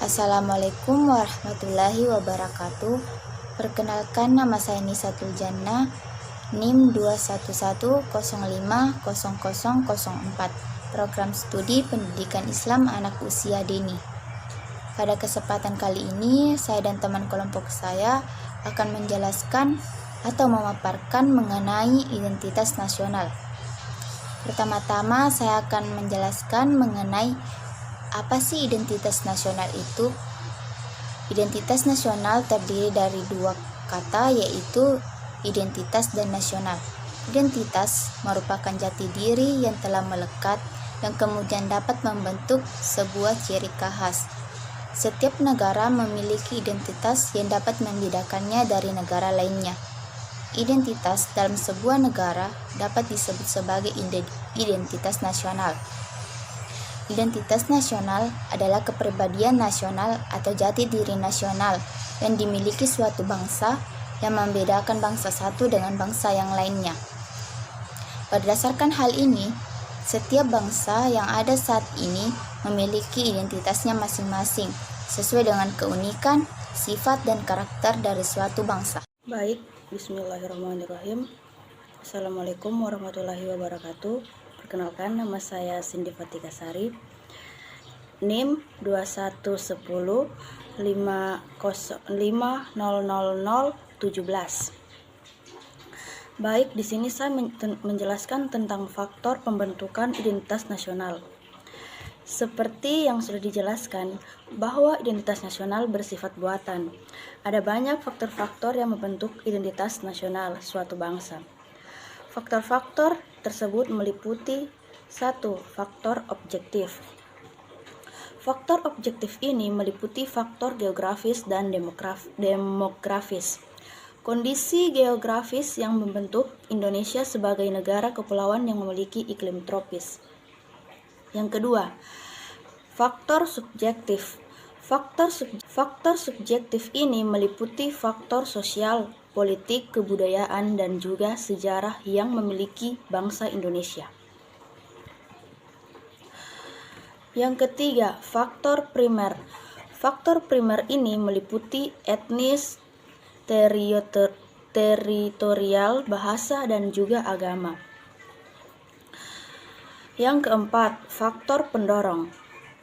Assalamualaikum warahmatullahi wabarakatuh. Perkenalkan, nama saya Nisatul Jannah, NIM 211050004, Program Studi Pendidikan Islam Anak Usia Dini. Pada kesempatan kali ini, saya dan teman kelompok saya akan menjelaskan atau memaparkan mengenai identitas nasional. Pertama-tama, saya akan menjelaskan mengenai apa sih identitas nasional itu? Identitas nasional terdiri dari dua kata, yaitu identitas dan nasional. Identitas merupakan jati diri yang telah melekat dan kemudian dapat membentuk sebuah ciri khas. Setiap negara memiliki identitas yang dapat membedakannya dari negara lainnya. Identitas dalam sebuah negara dapat disebut sebagai identitas nasional. Identitas nasional adalah kepribadian nasional atau jati diri nasional yang dimiliki suatu bangsa yang membedakan bangsa satu dengan bangsa yang lainnya. Berdasarkan hal ini, setiap bangsa yang ada saat ini memiliki identitasnya masing-masing sesuai dengan keunikan, sifat, dan karakter dari suatu bangsa. Baik, bismillahirrahmanirrahim. Assalamualaikum warahmatullahi wabarakatuh. Perkenalkan, nama saya Cindy Fatika Sari, NIM 21105000017. Baik, di sini saya menjelaskan tentang faktor pembentukan identitas nasional. Seperti yang sudah dijelaskan, bahwa identitas nasional bersifat buatan. Ada banyak faktor-faktor yang membentuk identitas nasional suatu bangsa. Faktor-faktor tersebut meliputi 1. Faktor objektif. Faktor objektif ini meliputi faktor geografis dan demografis. Kondisi geografis yang membentuk Indonesia sebagai negara kepulauan yang memiliki iklim tropis. Yang kedua, faktor subjektif. Faktor subjektif ini meliputi faktor sosial, politik, kebudayaan, dan juga sejarah yang memiliki bangsa Indonesia. Yang ketiga, faktor primer. Faktor primer ini meliputi etnis, teritorial, bahasa, dan juga agama. Yang keempat, faktor pendorong.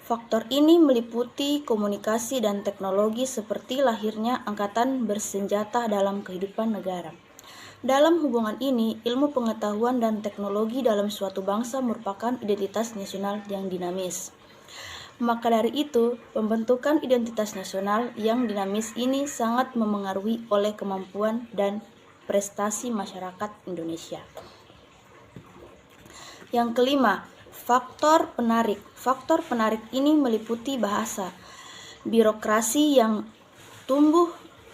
Faktor ini meliputi komunikasi dan teknologi seperti lahirnya angkatan bersenjata dalam kehidupan negara. Dalam hubungan ini, ilmu pengetahuan dan teknologi dalam suatu bangsa merupakan identitas nasional yang dinamis. Maka dari itu, pembentukan identitas nasional yang dinamis ini sangat memengaruhi oleh kemampuan dan prestasi masyarakat Indonesia. Yang kelima, faktor penarik. Faktor penarik ini meliputi bahasa, birokrasi yang tumbuh,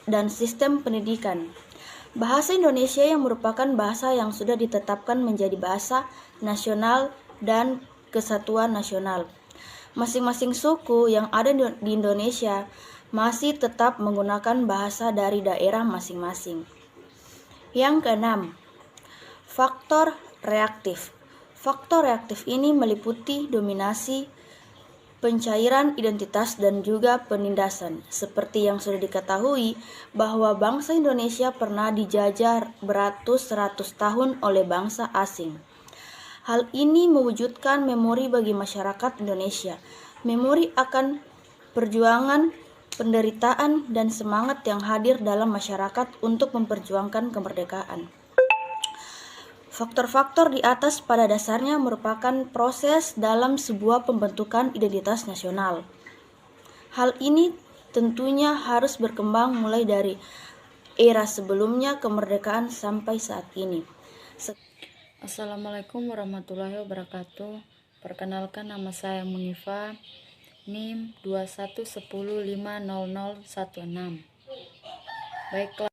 dan sistem pendidikan. Bahasa Indonesia yang merupakan bahasa yang sudah ditetapkan menjadi bahasa nasional dan kesatuan nasional. Masing-masing suku yang ada di Indonesia masih tetap menggunakan bahasa dari daerah masing-masing. Yang keenam, faktor reaktif. Faktor reaktif ini meliputi dominasi, pencairan identitas, dan juga penindasan. Seperti yang sudah diketahui bahwa bangsa Indonesia pernah dijajah beratus-ratus tahun oleh bangsa asing. Hal ini mewujudkan memori bagi masyarakat Indonesia, memori akan perjuangan, penderitaan, dan semangat yang hadir dalam masyarakat untuk memperjuangkan kemerdekaan. Faktor-faktor di atas pada dasarnya merupakan proses dalam sebuah pembentukan identitas nasional. Hal ini tentunya harus berkembang mulai dari era sebelumnya kemerdekaan sampai saat ini. Assalamualaikum warahmatullahi wabarakatuh. Perkenalkan, nama saya Munifa, NIM 211050016.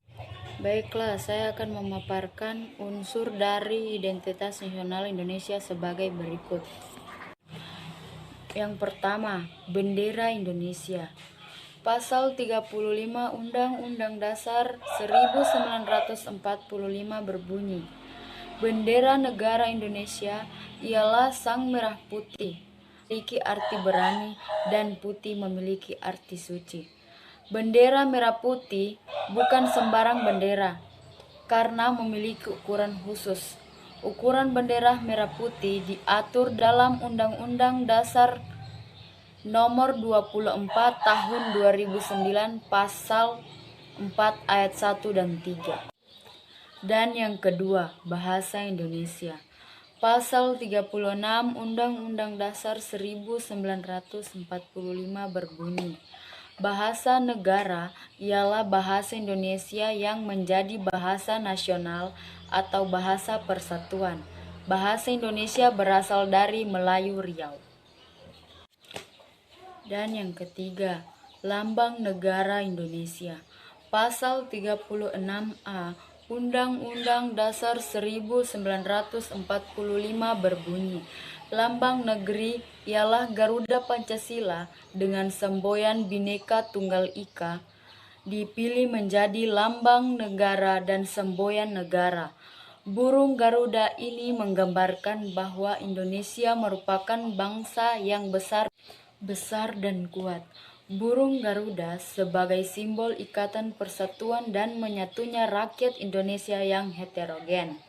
Baiklah, saya akan memaparkan unsur dari identitas nasional Indonesia sebagai berikut. Yang pertama, bendera Indonesia. Pasal 35 Undang-Undang Dasar 1945 berbunyi, bendera negara Indonesia ialah sang merah putih. memiliki arti berani dan putih memiliki arti suci. Bendera merah putih bukan sembarang bendera karena memiliki ukuran khusus. Ukuran bendera merah putih diatur dalam Undang-Undang Dasar Nomor 24 Tahun 2009 Pasal 4 Ayat 1 dan 3. Dan yang kedua, bahasa Indonesia. Pasal 36 Undang-Undang Dasar 1945 berbunyi, bahasa negara ialah bahasa Indonesia yang menjadi bahasa nasional atau bahasa persatuan. Bahasa Indonesia berasal dari Melayu Riau. Dan yang ketiga, lambang negara Indonesia. Pasal 36A Undang-Undang Dasar 1945 berbunyi, lambang negeri ialah Garuda Pancasila dengan semboyan Bhinneka Tunggal Ika, dipilih menjadi lambang negara dan semboyan negara. Burung Garuda ini menggambarkan bahwa Indonesia merupakan bangsa yang besar dan kuat. Burung Garuda sebagai simbol ikatan persatuan dan menyatunya rakyat Indonesia yang heterogen.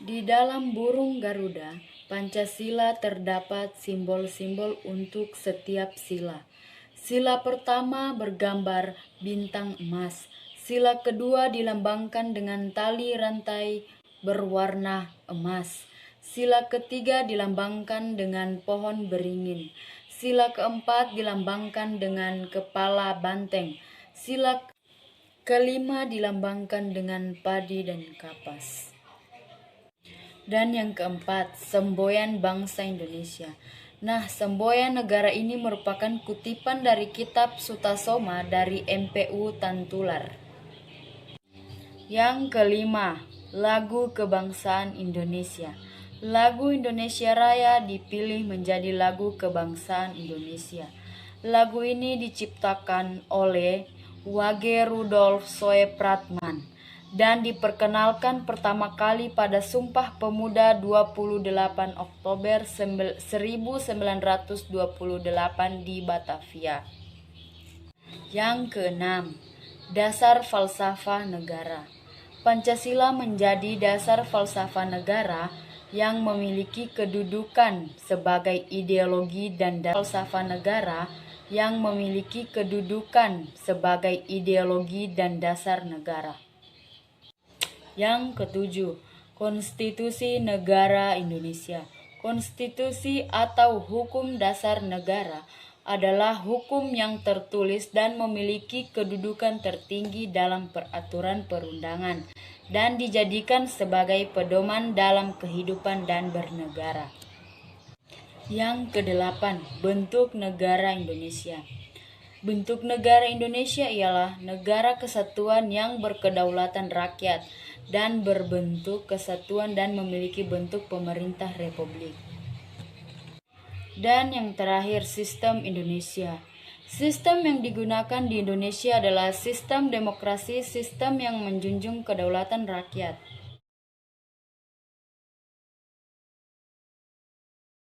Di dalam burung Garuda, Pancasila terdapat simbol-simbol untuk setiap sila. Sila pertama bergambar bintang emas. Sila kedua dilambangkan dengan tali rantai berwarna emas. Sila ketiga dilambangkan dengan pohon beringin. Sila keempat dilambangkan dengan kepala banteng. Sila kelima dilambangkan dengan padi dan kapas. Dan yang keempat, semboyan bangsa Indonesia. Nah, semboyan negara ini merupakan kutipan dari kitab Sutasoma dari MPU Tantular. Yang kelima, lagu kebangsaan Indonesia. Lagu Indonesia Raya dipilih menjadi lagu kebangsaan Indonesia. Lagu ini diciptakan oleh Wage Rudolf Soepratman dan diperkenalkan pertama kali pada Sumpah Pemuda 28 Oktober 1928 di Batavia. Yang keenam, dasar falsafah negara. Pancasila menjadi dasar falsafah negara yang memiliki kedudukan sebagai ideologi dan falsafah negara yang memiliki kedudukan sebagai ideologi dan dasar negara. Yang ketujuh, Konstitusi Negara Indonesia. Konstitusi atau hukum dasar negara adalah hukum yang tertulis dan memiliki kedudukan tertinggi dalam peraturan perundangan dan dijadikan sebagai pedoman dalam kehidupan dan bernegara. Yang kedelapan, bentuk negara Indonesia. Bentuk negara Indonesia ialah negara kesatuan yang berkedaulatan rakyat dan berbentuk kesatuan dan memiliki bentuk pemerintah republik. Dan yang terakhir, sistem Indonesia. Sistem yang digunakan di Indonesia adalah sistem demokrasi, sistem yang menjunjung kedaulatan rakyat.